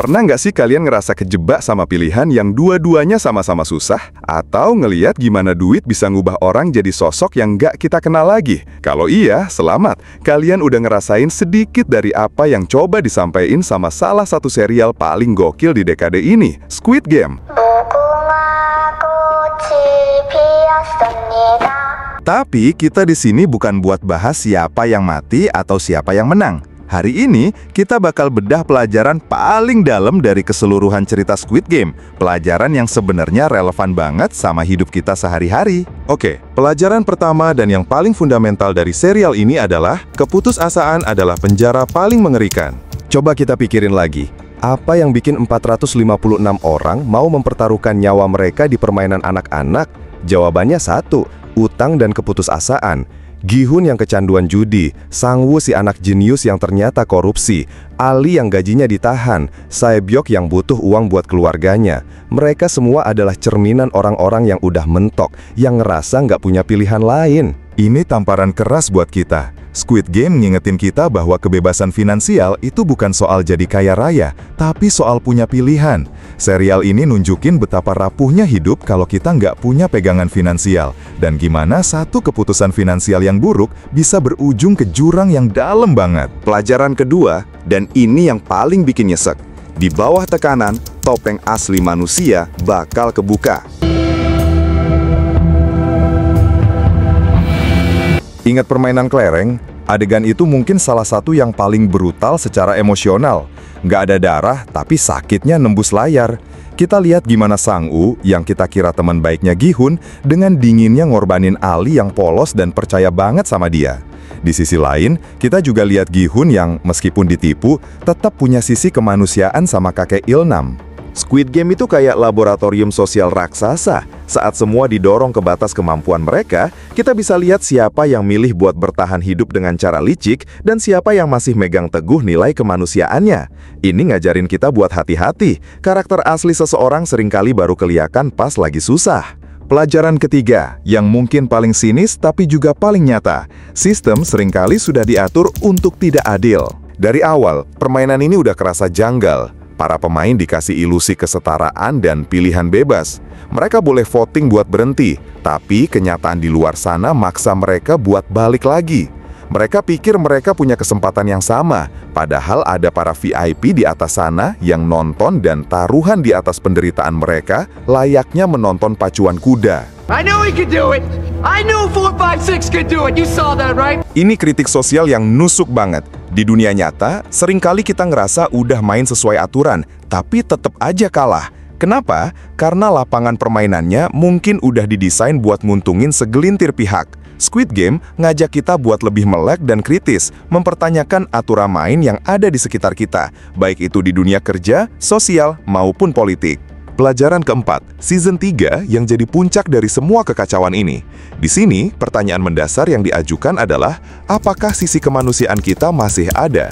Pernah nggak sih kalian ngerasa kejebak sama pilihan yang dua-duanya sama-sama susah? Atau ngeliat gimana duit bisa ngubah orang jadi sosok yang nggak kita kenal lagi? Kalau iya, selamat. Kalian udah ngerasain sedikit dari apa yang coba disampaikan sama salah satu serial paling gokil di dekade ini, Squid Game. Tapi kita di sini bukan buat bahas siapa yang mati atau siapa yang menang. Hari ini, kita bakal bedah pelajaran paling dalam dari keseluruhan cerita Squid Game. Pelajaran yang sebenarnya relevan banget sama hidup kita sehari-hari. Oke, pelajaran pertama dan yang paling fundamental dari serial ini adalah keputusasaan adalah penjara paling mengerikan. Coba kita pikirin lagi. Apa yang bikin 456 orang mau mempertaruhkan nyawa mereka di permainan anak-anak? Jawabannya satu, utang dan keputusasaan. Gi-hun yang kecanduan judi, Sang-woo si anak jenius yang ternyata korupsi, Ali yang gajinya ditahan, Sae-byok yang butuh uang buat keluarganya. Mereka semua adalah cerminan orang-orang yang udah mentok, yang ngerasa nggak punya pilihan lain. Ini tamparan keras buat kita. Squid Game ngingetin kita bahwa kebebasan finansial itu bukan soal jadi kaya raya, tapi soal punya pilihan. Serial ini nunjukin betapa rapuhnya hidup kalau kita nggak punya pegangan finansial, dan gimana satu keputusan finansial yang buruk bisa berujung ke jurang yang dalam banget. Pelajaran kedua, dan ini yang paling bikin nyesek. Di bawah tekanan, topeng asli manusia bakal kebuka. Ingat permainan kelereng? Adegan itu mungkin salah satu yang paling brutal secara emosional. Nggak ada darah, tapi sakitnya nembus layar. Kita lihat gimana Sang-woo, yang kita kira teman baiknya Gi-hun, dengan dinginnya ngorbanin Ali yang polos dan percaya banget sama dia. Di sisi lain, kita juga lihat Gi-hun yang, meskipun ditipu, tetap punya sisi kemanusiaan sama kakek Il-nam. Squid Game itu kayak laboratorium sosial raksasa. Saat semua didorong ke batas kemampuan mereka, kita bisa lihat siapa yang milih buat bertahan hidup dengan cara licik dan siapa yang masih megang teguh nilai kemanusiaannya. Ini ngajarin kita buat hati-hati. Karakter asli seseorang seringkali baru kelihatan pas lagi susah. Pelajaran ketiga, yang mungkin paling sinis tapi juga paling nyata. Sistem seringkali sudah diatur untuk tidak adil. Dari awal, permainan ini udah kerasa janggal. Para pemain dikasih ilusi kesetaraan dan pilihan bebas. Mereka boleh voting buat berhenti, tapi kenyataan di luar sana maksa mereka buat balik lagi. Mereka pikir mereka punya kesempatan yang sama, padahal ada para VIP di atas sana yang nonton dan taruhan di atas penderitaan mereka layaknya menonton pacuan kuda. I knew he could do it. I knew 456 could do it. You saw that, right? Ini kritik sosial yang nusuk banget. Di dunia nyata, seringkali kita ngerasa udah main sesuai aturan, tapi tetap aja kalah. Kenapa? Karena lapangan permainannya mungkin udah didesain buat nguntungin segelintir pihak. Squid Game ngajak kita buat lebih melek dan kritis, mempertanyakan aturan main yang ada di sekitar kita, baik itu di dunia kerja, sosial, maupun politik. Pelajaran keempat, season 3 yang jadi puncak dari semua kekacauan ini. Di sini, pertanyaan mendasar yang diajukan adalah, apakah sisi kemanusiaan kita masih ada?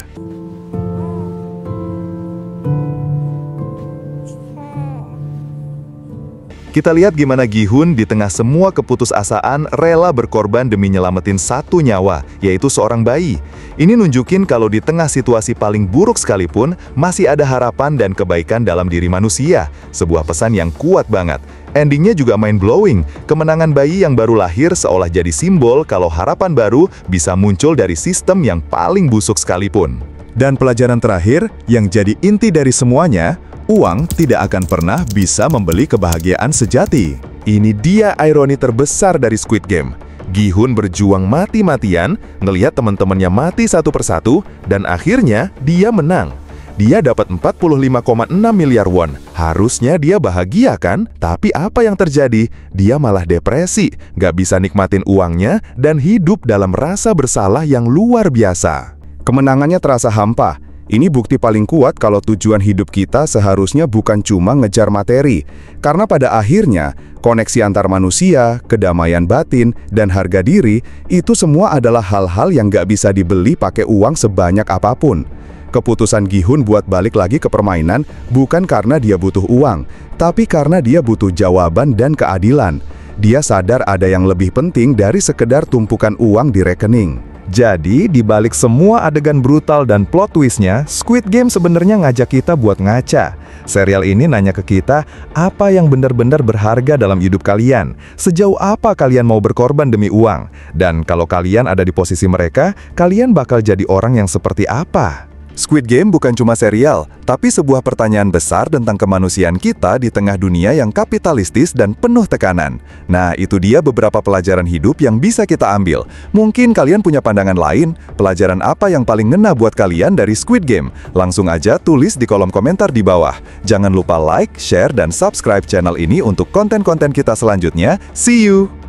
Kita lihat gimana Gi-hun di tengah semua keputusasaan rela berkorban demi nyelamatin satu nyawa, yaitu seorang bayi. Ini nunjukin kalau di tengah situasi paling buruk sekalipun, masih ada harapan dan kebaikan dalam diri manusia. Sebuah pesan yang kuat banget. Endingnya juga mind-blowing. Kemenangan bayi yang baru lahir seolah jadi simbol kalau harapan baru bisa muncul dari sistem yang paling busuk sekalipun. Dan pelajaran terakhir, yang jadi inti dari semuanya, uang tidak akan pernah bisa membeli kebahagiaan sejati. Ini dia ironi terbesar dari Squid Game. Gi-hun berjuang mati-matian, ngelihat teman-temannya mati satu persatu, dan akhirnya dia menang. Dia dapat 45,6 miliar won. Harusnya dia bahagia kan? Tapi apa yang terjadi? Dia malah depresi, nggak bisa nikmatin uangnya, dan hidup dalam rasa bersalah yang luar biasa. Kemenangannya terasa hampa. Ini bukti paling kuat kalau tujuan hidup kita seharusnya bukan cuma ngejar materi. Karena pada akhirnya, koneksi antar manusia, kedamaian batin, dan harga diri, itu semua adalah hal-hal yang nggak bisa dibeli pakai uang sebanyak apapun. Keputusan Gi-hun buat balik lagi ke permainan bukan karena dia butuh uang, tapi karena dia butuh jawaban dan keadilan. Dia sadar ada yang lebih penting dari sekedar tumpukan uang di rekening. Jadi, di balik semua adegan brutal dan plot twist-nya, Squid Game sebenarnya ngajak kita buat ngaca. Serial ini nanya ke kita, apa yang benar-benar berharga dalam hidup kalian? Sejauh apa kalian mau berkorban demi uang? Dan kalau kalian ada di posisi mereka, kalian bakal jadi orang yang seperti apa? Squid Game bukan cuma serial, tapi sebuah pertanyaan besar tentang kemanusiaan kita di tengah dunia yang kapitalistis dan penuh tekanan. Nah, itu dia beberapa pelajaran hidup yang bisa kita ambil. Mungkin kalian punya pandangan lain, pelajaran apa yang paling ngena buat kalian dari Squid Game? Langsung aja tulis di kolom komentar di bawah. Jangan lupa like, share, dan subscribe channel ini untuk konten-konten kita selanjutnya. See you!